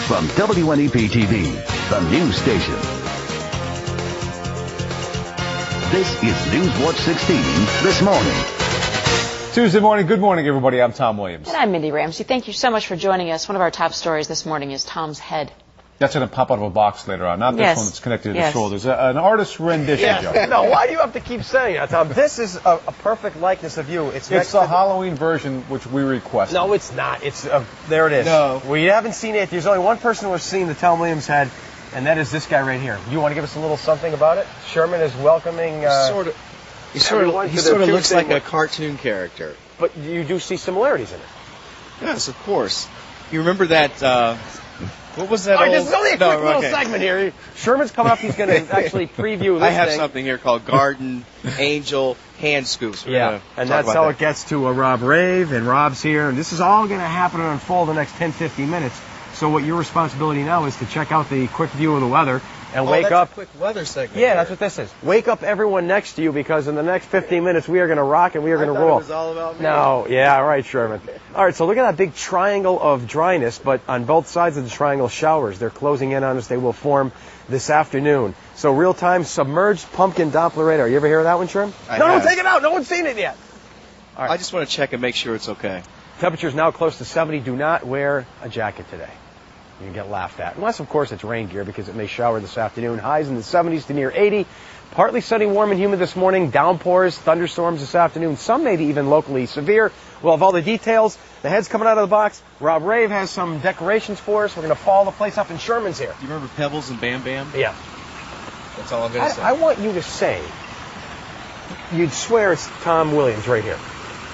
from WNEPTV, the news station. This is News Watch 16 this morning. Tuesday morning. Good morning, everybody. I'm Tom Williams. And I'm Mindy Ramsey. Thank you so much for joining us. One of our top stories this morning is Tom's head. That's going to pop out of a box later on, not this one that's connected to the shoulders. An artist's rendition, Joe. No, why do you have to keep saying that, Tom? This is a perfect likeness of you. It's the Halloween version, which we requested. No, it's not. It's there it is. No. We haven't seen it. There's only one person who has seen the Tom Williams head, and that is this guy right here. You want to give us a little something about it? Sherman is welcoming... He sort of looks like a cartoon character. But you do see similarities in it. Yes, of course. You remember that, what was that This is only a quick little segment here. Sherman's coming up. He's going to actually preview this I have something here called Garden Angel Hand Scoops. And that's how it gets to Rob Rave, and Rob's here. And this is all going to happen and unfold in the next 10-15 minutes. So what your responsibility now is to check out the quick view of the weather and wake up. A quick weather segment. Yeah, that's what this is. Wake up everyone next to you, because in the next 15 minutes we are going to rock and we are going to roll. It was all about me. No, yeah, all right, Sherman. All right, so look at that big triangle of dryness, but on both sides of the triangle, showers. They're closing in on us. They will form this afternoon. So real-time submerged pumpkin Doppler radar. You ever hear of that one, Sherman? No, take it out. No one's seen it yet. All right. I just want to check and make sure it's okay. Temperature's now close to 70. Do not wear a jacket today. You can get laughed at. Unless, of course, it's rain gear, because it may shower this afternoon. Highs in the 70s to near 80. Partly sunny, warm, and humid this morning. Downpours, thunderstorms this afternoon. Some maybe even locally severe. We'll have all the details. The head's coming out of the box. Rob Rave has some decorations for us. We're going to follow the place up, and Sherman's here. Do you remember Pebbles and Bam Bam? Yeah. That's all I'm going to say. I want you to say, you'd swear it's Tom Williams right here.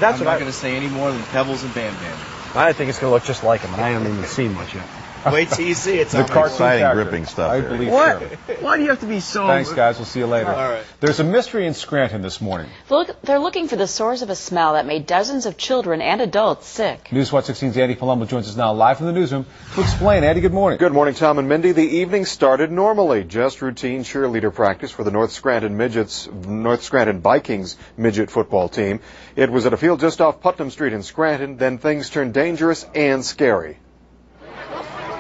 I'm not going to say any more than Pebbles and Bam Bam. I think it's going to look just like him, and I haven't even seen much yet. Wait till you see it. The cartoon gripping stuff. I believe what? So. Why do you have to be so... Thanks, guys. We'll see you later. All right. There's a mystery in Scranton this morning. They're looking for the source of a smell that made dozens of children and adults sick. News Watch 16's Andy Palumbo joins us now live from the newsroom to explain. Andy, good morning. Good morning, Tom and Mindy. The evening started normally. Just routine cheerleader practice for the North Scranton Vikings midget football team. It was at a field just off Putnam Street in Scranton. Then things turned dangerous and scary.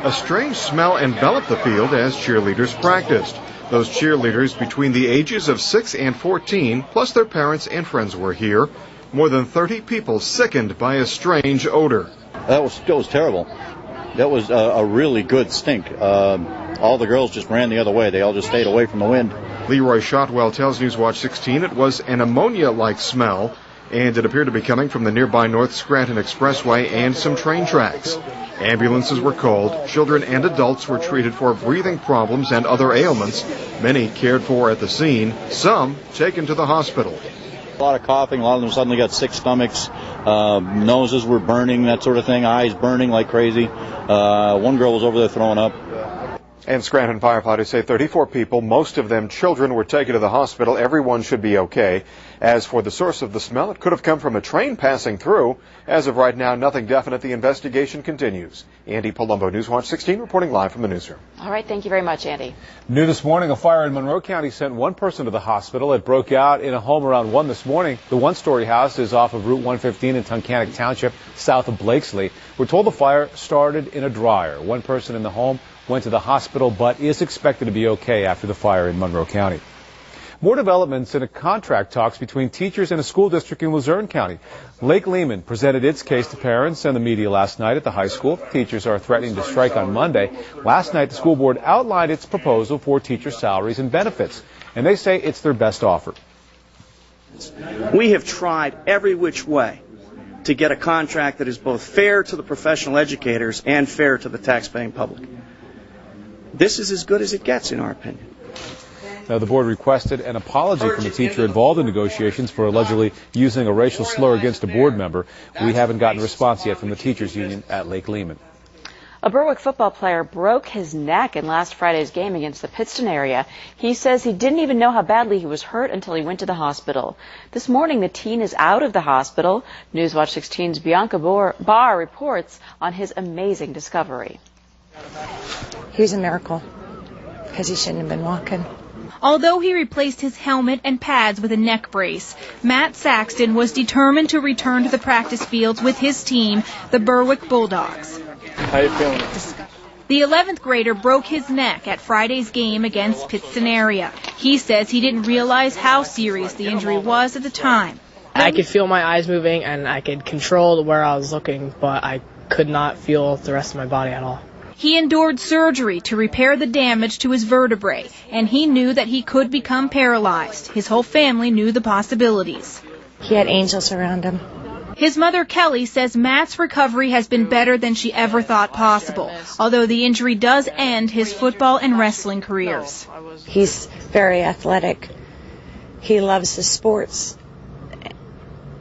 A strange smell enveloped the field as cheerleaders practiced. Those cheerleaders between the ages of 6 and 14, plus their parents and friends, were here. More than 30 people sickened by a strange odor. That was terrible. That was a really good stink. All the girls just ran the other way. They all just stayed away from the wind. Leroy Shotwell tells News Watch 16 it was an ammonia-like smell, and it appeared to be coming from the nearby North Scranton Expressway and some train tracks. Ambulances were called. Children and adults were treated for breathing problems and other ailments. Many cared for at the scene. Some taken to the hospital. A lot of coughing. A lot of them suddenly got sick stomachs. Noses were burning, that sort of thing. Eyes burning like crazy. One girl was over there throwing up. And Scranton firefighters say 34 people, most of them children, were taken to the hospital. Everyone should be okay. As for the source of the smell, it could have come from a train passing through. As of right now, nothing definite. The investigation continues. Andy Palumbo, News Watch 16, reporting live from the newsroom. All right, thank you very much, Andy. New this morning, a fire in Monroe County sent one person to the hospital. It broke out in a home around 1 this morning. The one-story house is off of Route 115 in Tunkhannock Township, south of Blakesley. We're told the fire started in a dryer. One person in the home went to the hospital, but is expected to be okay after the fire in Monroe County. More developments in a contract talks between teachers and a school district in Luzerne County. Lake Lehman presented its case to parents and the media last night at the high school. Teachers are threatening to strike on Monday. Last night, the school board outlined its proposal for teacher salaries and benefits, and they say it's their best offer. We have tried every which way to get a contract that is both fair to the professional educators and fair to the taxpaying public. This is as good as it gets, in our opinion. Now, the board requested an apology from the teacher involved in negotiations for allegedly using a racial slur against a board member. We haven't gotten a response yet from the teachers union at Lake Lehman. A Berwick football player broke his neck in last Friday's game against the Pittston area. He says he didn't even know how badly he was hurt until he went to the hospital. This morning, the teen is out of the hospital. News Watch 16's Bianca Barr reports on his amazing discovery. He was a miracle, because he shouldn't have been walking. Although he replaced his helmet and pads with a neck brace, Matt Saxon was determined to return to the practice fields with his team, the Berwick Bulldogs. How you feeling? The 11th grader broke his neck at Friday's game against Pittston. He says he didn't realize how serious the injury was at the time. I could feel my eyes moving and I could control where I was looking, but I could not feel the rest of my body at all. He endured surgery to repair the damage to his vertebrae, and he knew that he could become paralyzed. His whole family knew the possibilities. He had angels around him. His mother, Kelly, says Matt's recovery has been better than she ever thought possible, although the injury does end his football and wrestling careers. He's very athletic. He loves the sports.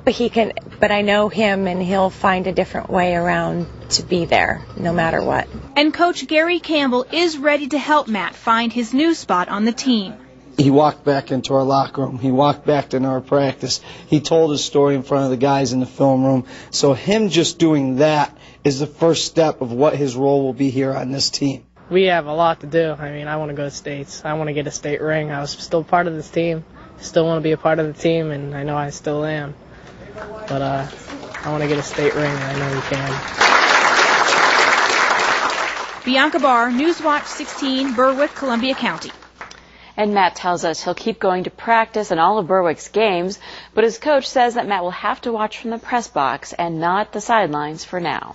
But I know him, and he'll find a different way around to be there, no matter what. And Coach Gary Campbell is ready to help Matt find his new spot on the team. He walked back into our locker room. He walked back into our practice. He told his story in front of the guys in the film room. So him just doing that is the first step of what his role will be here on this team. We have a lot to do. I mean, I want to go to states. I want to get a state ring. I was still part of this team. Still want to be a part of the team, and I know I still am. But I want to get a state ring, and I know we can. Bianca Barr, Newswatch 16, Berwick, Columbia County. And Matt tells us he'll keep going to practice in all of Berwick's games, but his coach says that Matt will have to watch from the press box and not the sidelines for now.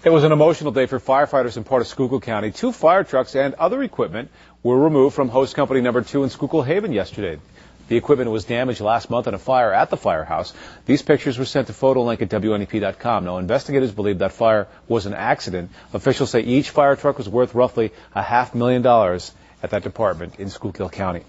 It was an emotional day for firefighters in part of Schuylkill County. 2 fire trucks and other equipment were removed from host company number 2 in Schuylkill Haven yesterday. The equipment was damaged last month in a fire at the firehouse. These pictures were sent to PhotoLink at WNEP.com. Now, investigators believe that fire was an accident. Officials say each fire truck was worth roughly $500,000 at that department in Schuylkill County.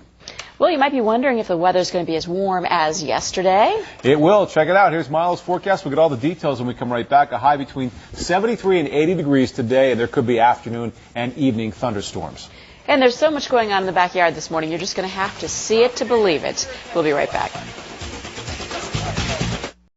Well, you might be wondering if the weather's going to be as warm as yesterday. It will. Check it out. Here's Milo's forecast. We'll get all the details when we come right back. A high between 73 and 80 degrees today, and there could be afternoon and evening thunderstorms. And there's so much going on in the backyard this morning, you're just going to have to see it to believe it. We'll be right back.